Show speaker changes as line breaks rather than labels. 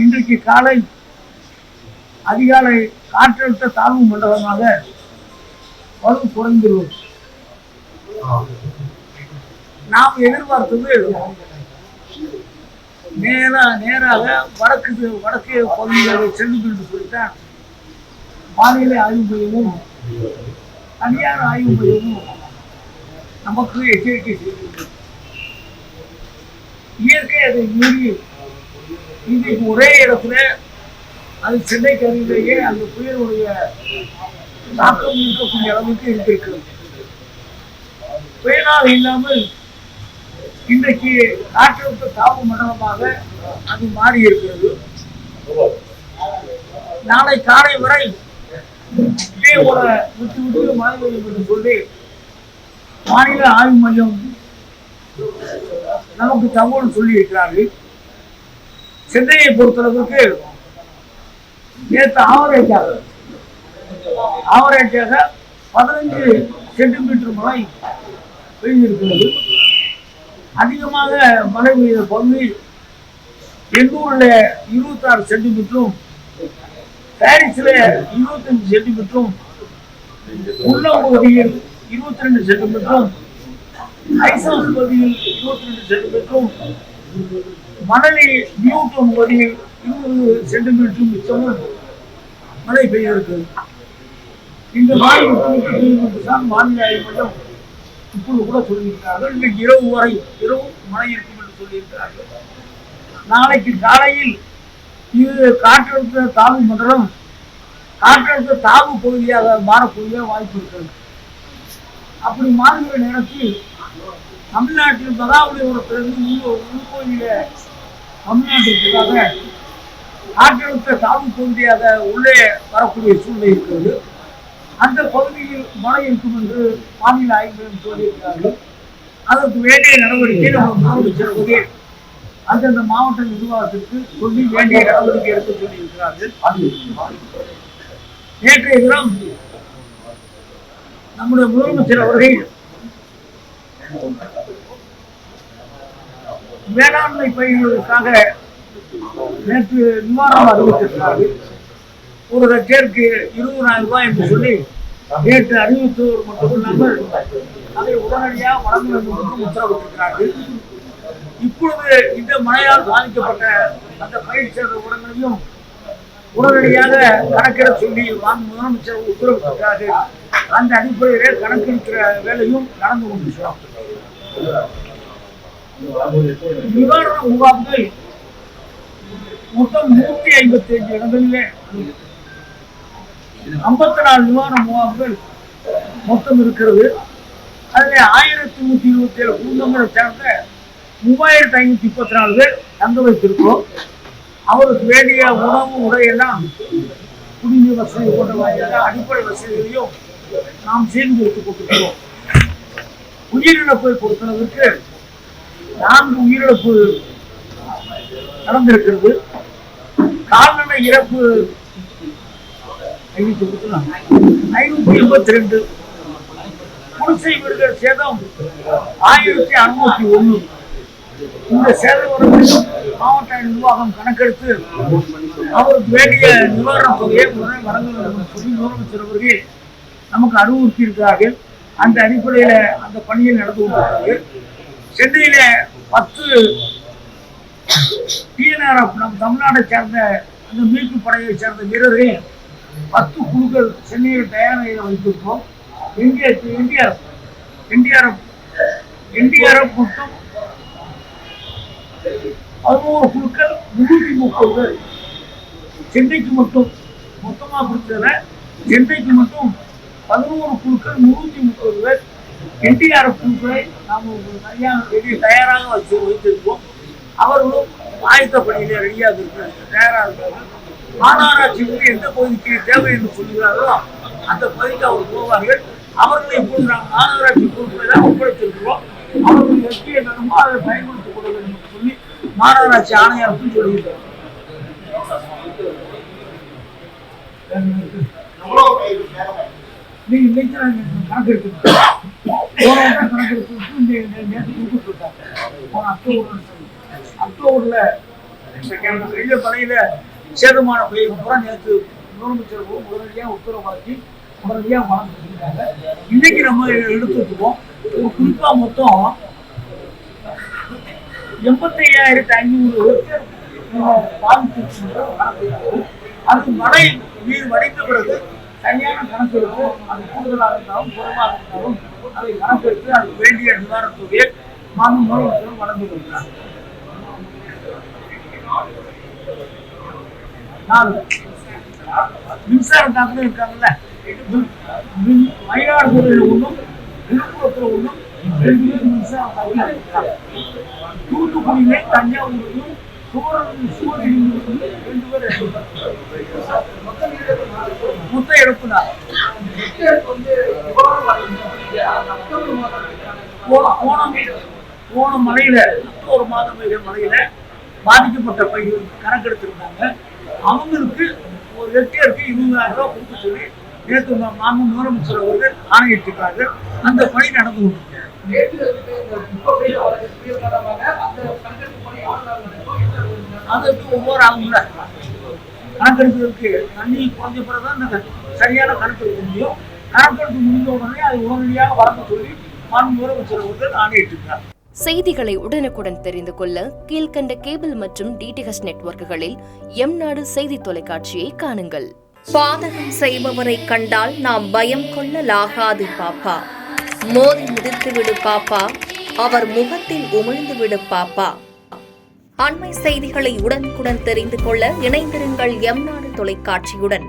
இன்றைக்கு காலை அதிகாலை காற்றழுத்த தாழ்வு மண்டலமாக வலு குறைந்துள்ளது. நாம் எதிர்பார்த்தது நேராக வடக்கு பகுதிகளை செல்லும் என்று சொல்லித்தான் வானிலை ஆய்வு மையமும் தனியார் ஆய்வு மையமும் நமக்கு எச்சரிக்கை செய்துள்ளது. இயற்கை அதை மீறி இன்றைக்கு ஒரே இடத்துல அது சென்னை கரையிலேயே அந்த புயலுடைய தாக்கம் இருக்கக்கூடிய அளவுக்கு இருந்திருக்கிறது. புயலாக இல்லாமல் இன்றைக்கு காற்றழுத்த தாழ்வு மண்டலமாக அது மாறி இருக்கிறது. நாளை காலை வரை இதே போல விட்டு மழை பெய்யும் என்று சொல்லி வானிலை ஆய்வு மையம் நமக்கு தகவல் சொல்லி இருக்கிறார்கள். சென்னையை பொறுத்தளவுக்கு நேற்று ஆவரேஜாக 15 சென்டிமீட்டர் மழை பெய்திருக்கிறது. அதிகமாக மழை பெய்த பகுதி எண்ணூர்ல 26 சென்டிமீட்டரும், பாரிஸ்ல 25 சென்டிமீட்டரும், உள்ளம் பகுதியில் 22 சென்டிமீட்டரும், ஐசவுஸ் பகுதியில் 22 சென்டிமீட்டரும், மணலி நியூட்டன் பகுதியில் 20 சென்டிமீட்டரும் மிச்சமும் மழை பெய்திருக்கிறது. இந்த மாதிரி வானிலை ஆய்வு மையம் இப்பொழுது கூட சொல்லியிருக்கிறார்கள். இன்றைக்கு இரவு மழை இருக்கும் என்று சொல்லியிருக்கிறார்கள். நாளைக்கு காலையில் இது காற்றழுத்த தாழ்வு மண்டலம் காற்றழுத்த தாழ்வு பகுதியாக மாறக்கூடிய வாய்ப்பு இருக்கிறது. அப்படி மாறுகிற நேரத்தில் தமிழ்நாட்டில் மகாபலிபுரத்திலிருந்து உள்கோயில தமிழ்நாட்டிற்காக காற்றழுத்த தாழ்வு பகுதியாக உள்ளே வரக்கூடிய சூழ்நிலை இருக்கிறது. அந்த பகுதியில் மழை இருக்கும் என்று வானிலை ஆய்வு மையம் சொல்லியிருக்கிறார்கள். அதற்கு வேண்டிய நடவடிக்கை நம்ம முதலமைச்சர் அந்தந்த மாவட்ட நிர்வாகத்திற்கு சொல்லி வேண்டிய நடவடிக்கை எடுக்க சொல்லியிருக்கிறார்கள். நேற்றைய தினம் நம்முடைய முதலமைச்சர் அவர்கள் வேளாண்மை பயிர்களுக்காக நேற்று நிவாரணம் அறிவித்திருக்கிறார்கள். ஒரு ஹெக்டேருக்கு 20,000 ரூபாய் என்று சொல்லி நேற்று அறிவித்தோர் மட்டுமில்லாமல் அதை உடனடியாக வழங்க வேண்டும் என்று உத்தரவிட்டிருக்கிறார்கள். இப்பொழுது இந்த மழையால் பாதிக்கப்பட்ட அந்த பயிர் சேத உரங்களையும் உடனடியாக கணக்கிட சொல்லி முதலமைச்சர் உத்தரவிட்டிருக்கிறார்கள். அந்த அடிப்படையிலே கணக்கெடுக்கிற வேலையும் நடந்து கொண்டிருக்கிறோம். நிவாரண முகாம்கள் மொத்தம் 155 இடங்களிலே 54 நிவாரண முகாம்கள் மொத்தம் இருக்கிறது. அதில் 1127 குடும்பங்களை சேர்ந்த 3534 பேர் தங்க வைத்திருக்கிறோம். அவருக்கு வேண்டிய உணவு உடையெல்லாம் குடிநீர் வசதி போன்ற வகையான அடிப்படை வசதிகளையும் நாம் செய்து கொடுத்துக் கொண்டிருக்கிறோம். உயிரிழப்பை பொறுத்தளவிற்கு 4 உயிரிழப்பு நடந்திருக்கிறது. கால்நடை இறப்பு 582, குடிசை வீடுகள் சேதம் 1601. இந்த சேதம் மாவட்ட நிர்வாகம் கணக்கெடுத்து அவருக்கு வேண்டிய நிவாரண தொகையை உடனே வழங்க வேண்டும் சொல்லி முதலமைச்சர் அவர்கள் நமக்கு அறிவுறுத்தி இருக்கிறார்கள். அந்த அடிப்படையில அந்த பணியில் நடந்து கொண்டிருக்கிறது. சென்னையில 10 டிஎன்ஆர்எஃப் நம் நாட்டை சேர்ந்த அந்த மீட்பு படையை சேர்ந்த வீரர்கள் 10 குழுக்கள் சென்னையில் தயார் நிலையில் வைத்திருக்கிறோம். என்டிஆர்எஃப் மொத்தம் 11 குழுக்கள் 330 பேர். சென்னைக்கு மட்டும் மொத்தமாக பிடிச்சதுல சென்னைக்கு மட்டும் 11 குழுக்கள் 330 பேர் என்டிஆர்எஃப் குழுக்களை நாம் தயாராக வைத்திருக்கோம். அவர்களும் ஆயத்த பணியிலே ரெடியாக இருக்கிறார்கள், தயாராக இருக்கிறார்கள். மாநகராட்சிக்கு எந்த பகுதிக்கு தேவை என்று சொல்கிறார்களோ அந்த பகுதிக்கு அவர் போவார்கள். அவர்களை இப்போது நாம் மாநகராட்சி பொறுப்பை தான் ஒப்படைத்திருக்கிறோம். அவர்கள் எங்கே என்னமோ அதை பயன்படுத்திக் கொள்ள வேண்டும் என்று சொல்லி மாநகராட்சி ஆணையருக்கும் சொல்லியிருக்கிறோம். நீங்க கணக்கெடுத்து கணக்கெடுத்து நேற்று கொடுத்துருக்காங்க. அக்டோபர்ல பெரிய படையில சேதமான பயிர் பூரா நேற்று முதலமைச்சர் உடனடியாக உத்தரவாக்கி உடனடியாக வழங்கிருக்காங்க. இன்னைக்கு நம்ம எடுத்துக்குவோம். ஒரு குறிப்பா மொத்தம் 85,500 அது மழை நீர் வடித்த பிறகு சரியான கணக்கெடுப்பு, அது கூடுதலாக இருந்தாலும் குறைவாக இருந்தாலும் அதை கணக்கெடுத்து அதுக்கு வேண்டிய நிவாரணத் தொகையை மாநில முதலமைச்சர் வழங்கி வருகிறார். மின்சார தாக்கல் இருக்காங்கல்ல, மயிலாடுதுறையில் ஒன்றும் விழுப்புரத்தில் ஒன்றும் 2 பேர் மின்சார தாக்கல் இருக்காங்க. தூத்துக்குடியிலே தஞ்சாவூரிலும் சிவகங்கையிலும் 2 பேர் மொத்த இழப்புதான். போன மழையில அக்டோபர் மாதம் மழையில பாதிக்கப்பட்ட பயிர் கணக்கெடுத்திருந்தாங்க. அவங்களுக்கு ஒரு ஹெக்டேருக்கு 20,000 ரூபாய் கொடுக்க சொல்லி நேற்று மாநில முதலமைச்சர் அவர்கள் ஆணையிட்டிருக்கார்கள். அந்த பணி நடந்து கொண்டிருக்கிறது. அதற்கு ஒவ்வொரு ஆகும்ல கணக்கெடுப்பதற்கு தண்ணி குறைஞ்ச பிறகுதான் சரியான கணக்கெடுக்க முடியும். கணக்கெடுப்பு முடிந்த உடனே அது உடனடியாக வழங்க சொல்லி மாநில முதலமைச்சர் அவர்கள் ஆணையிட்டிருக்கிறார்.
செய்திகளை உடனுக்குடன் தெரிந்து கொள்ள கீழ்கண்ட கேபிள் மற்றும் டிடிஹெச் நெட்வொர்க்குகளில் எம்நாடு செய்தி தொலைக்காட்சியை காணுங்கள். பாதகம் செய்பவரை கண்டால் நாம் பயம் கொள்ளலாகாது பாப்பா. மோதி மிதித்துவிடு பாப்பா, அவர் முகத்தில் உமிழ்ந்துவிடு பாப்பா. அண்மை செய்திகளை உடனுக்குடன் தெரிந்து கொள்ள இணைந்திருங்கள் எம்நாடு தொலைக்காட்சியுடன்.